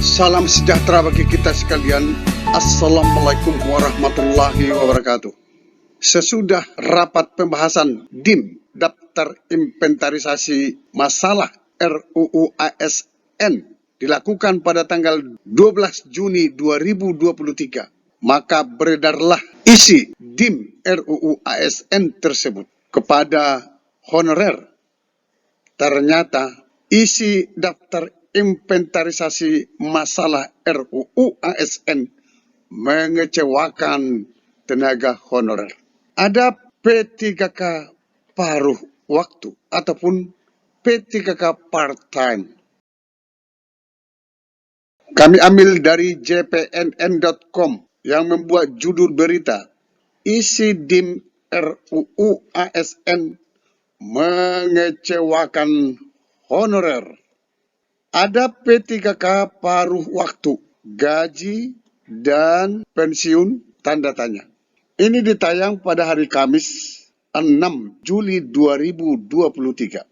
Salam sejahtera bagi kita sekalian. Assalamualaikum warahmatullahi wabarakatuh. Sesudah rapat pembahasan DIM, Daftar Inventarisasi Masalah RUU ASN, dilakukan pada tanggal 12 Juni 2023, maka beredarlah isi DIM RUU ASN tersebut kepada honorer. Ternyata isi daftar inventarisasi masalah RUU ASN mengecewakan tenaga honorer. Ada P3K paruh waktu ataupun P3K part-time. Kami ambil dari jpnn.com yang membuat judul berita, isi DIM RUU ASN mengecewakan honorer. Ada P3K paruh waktu, gaji, dan pensiun, tanda tanya. Ini ditayang pada hari Kamis 6 Juli 2023.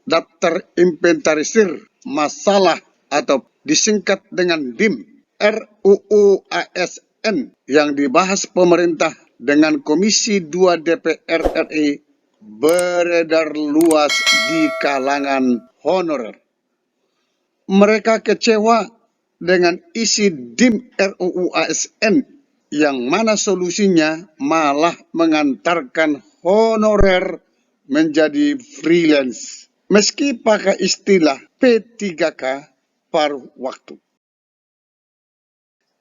Daftar inventarisir masalah atau disingkat dengan DIM RUU ASN yang dibahas pemerintah dengan Komisi 2 DPR RI beredar luas di kalangan honorer. Mereka kecewa dengan isi DIM RUU ASN yang mana solusinya malah mengantarkan honorer menjadi freelance meski pakai istilah P3K paruh waktu.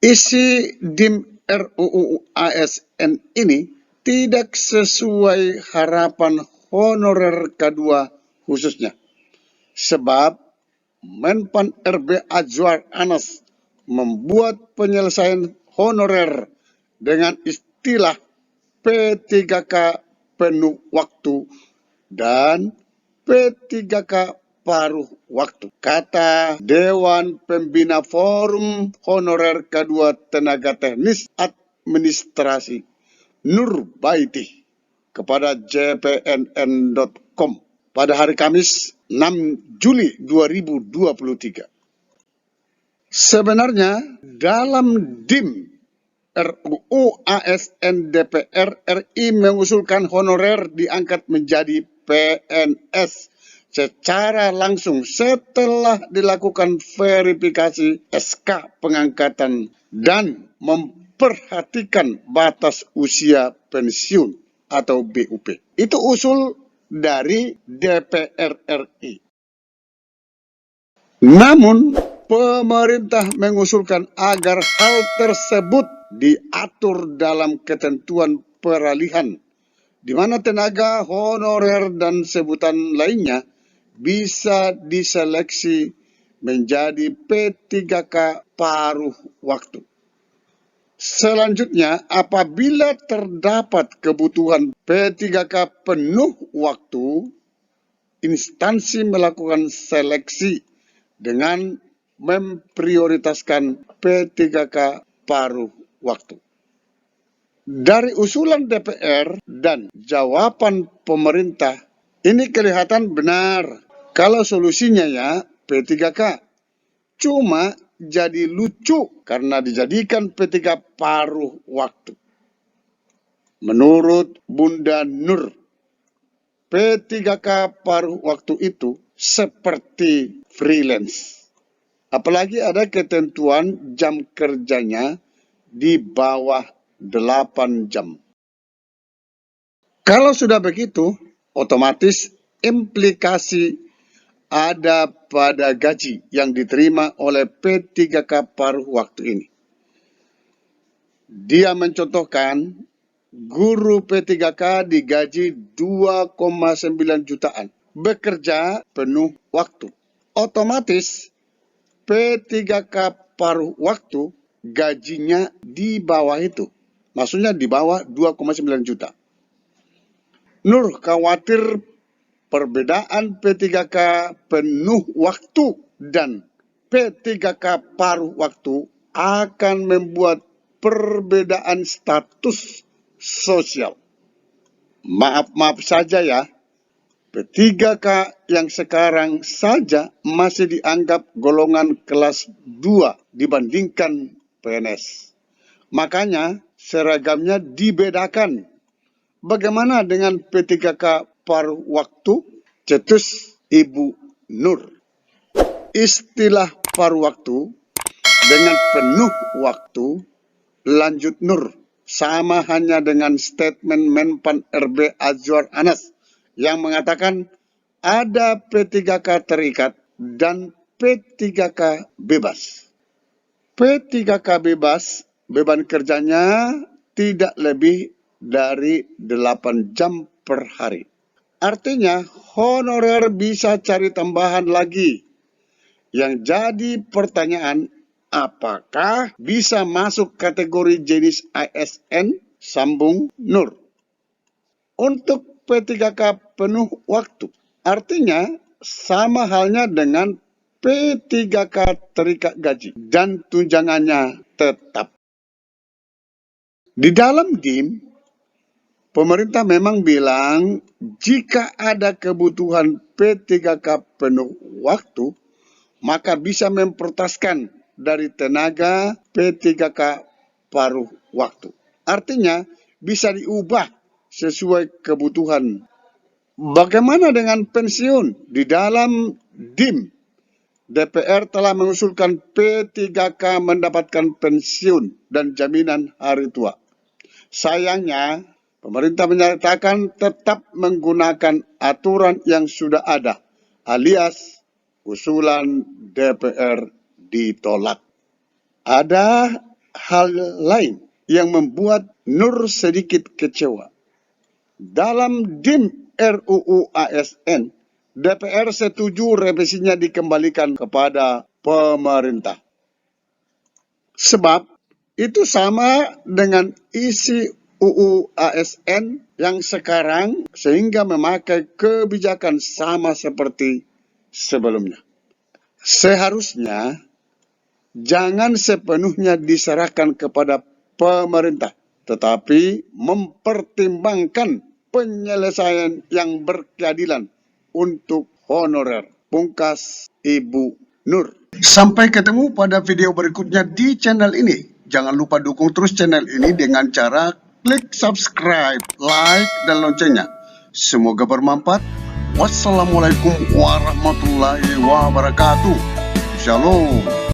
Isi DIM RUU ASN ini tidak sesuai harapan honorer K2 khususnya. Sebab Menpan RB Azwar Anas membuat penyelesaian honorer dengan istilah P3K penuh waktu dan P3K paruh waktu. Kata Dewan Pembina Forum Honorer K2 Tenaga Teknis Administrasi Nur Baiti kepada jpnn.com pada hari Kamis 6 Juli 2023. Sebenarnya dalam DIM RUU ASN DPR RI mengusulkan honorer diangkat menjadi PNS secara langsung setelah dilakukan verifikasi SK pengangkatan dan memperhatikan batas usia pensiun atau BUP. Itu usul dari DPR RI. Namun, pemerintah mengusulkan agar hal tersebut diatur dalam ketentuan peralihan, di mana tenaga honorer dan sebutan lainnya bisa diseleksi menjadi P3K paruh waktu. Selanjutnya, apabila terdapat kebutuhan P3K penuh waktu, instansi melakukan seleksi dengan memprioritaskan P3K paruh waktu. Dari usulan DPR dan jawaban pemerintah, ini kelihatan benar kalau solusinya ya P3K. Cuma jadi lucu karena dijadikan P3K paruh waktu. Menurut Bunda Nur, P3K paruh waktu itu seperti freelance. Apalagi ada ketentuan jam kerjanya di bawah 8 jam. Kalau sudah begitu, otomatis implikasi ada pada gaji yang diterima oleh P3K paruh waktu ini. Dia mencontohkan guru P3K digaji 2,9 jutaan, bekerja penuh waktu. Otomatis P3K paruh waktu gajinya di bawah itu. Maksudnya di bawah 2,9 juta. Nur khawatir perbedaan P3K penuh waktu dan P3K paruh waktu akan membuat perbedaan status sosial. Maaf saja ya, P3K yang sekarang saja masih dianggap golongan kelas 2 dibandingkan PNS. Makanya seragamnya dibedakan. Bagaimana dengan P3K paruh waktu? Cetus Ibu Nur. Istilah paruh waktu dengan penuh waktu lanjut Nur sama hanya dengan statement Menpan RB Azwar Anas yang mengatakan ada P3K terikat dan P3K bebas. P3K bebas, beban kerjanya tidak lebih dari 8 jam per hari. Artinya honorer bisa cari tambahan lagi. Yang jadi pertanyaan, apakah bisa masuk kategori jenis ASN sambung Nur? Untuk P3K penuh waktu, artinya sama halnya dengan P3K terikat gaji dan tunjangannya tetap. Di dalam DIM, pemerintah memang bilang jika ada kebutuhan P3K penuh waktu, maka bisa memprioritaskan dari tenaga P3K paruh waktu. Artinya bisa diubah sesuai kebutuhan. Bagaimana dengan pensiun? Di dalam DIM, DPR telah mengusulkan P3K mendapatkan pensiun dan jaminan hari tua. Sayangnya, pemerintah menyatakan tetap menggunakan aturan yang sudah ada, alias usulan DPR ditolak. Ada hal lain yang membuat Nur sedikit kecewa. Dalam DIM RUU ASN, DPR setuju revisinya dikembalikan kepada pemerintah. Sebab itu sama dengan isi UU ASN yang sekarang sehingga memakai kebijakan sama seperti sebelumnya. Seharusnya jangan sepenuhnya diserahkan kepada pemerintah, tetapi mempertimbangkan penyelesaian yang berkeadilan untuk honorer. Pungkas Ibu Nur. Sampai ketemu pada video berikutnya di channel ini. Jangan lupa dukung terus channel ini dengan cara klik subscribe, like, dan loncengnya. Semoga bermanfaat. Wassalamualaikum warahmatullahi wabarakatuh. Shalom.